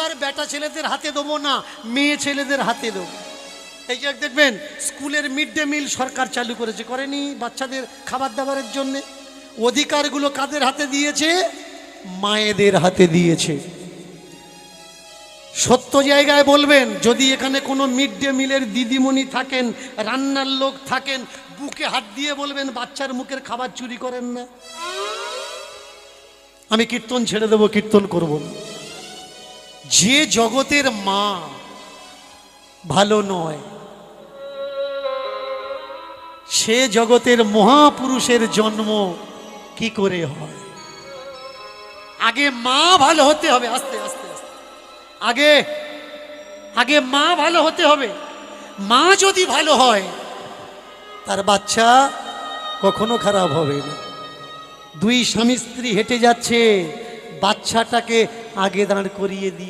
আর বেটা ছেলেদের হাতে দেবো না, মেয়ে ছেলেদের হাতে দেবো। এই যে দেখবেন স্কুলের মিড ডে মিল সরকার চালু করেছে, করেনি? বাচ্চাদের খাবার দাবারের জন্যে। অধিকারগুলো কাদের হাতে দিয়েছে? মায়েদের হাতে দিয়েছে। সত্য জায়গায় বলবেন, যদি এখানে কোনো মিড ডে মিলের দিদিমণি থাকেন, রান্নার লোক থাকেন, বুকে হাত দিয়ে বলবেন বাচ্চার মুখের খাবার চুরি করেন না। আমি কীর্তন ছেড়ে দেবো, কীর্তন করব না। যে জগতের মা ভালো নয়, সে জগতের মহাপুরুষের জন্ম কি করে হয়? আগে মা ভালো হতে হবে। আস্তে আস্তে আস্তে আগে আগে মা ভালো হতে হবে। মা যদি ভালো হয়, তার বাচ্চা কখনো খারাপ হবে না। দুই স্বামী স্ত্রী হেঁটে যাচ্ছে, বাচ্চাটাকে আগে দাঁড় করিয়ে দিয়ে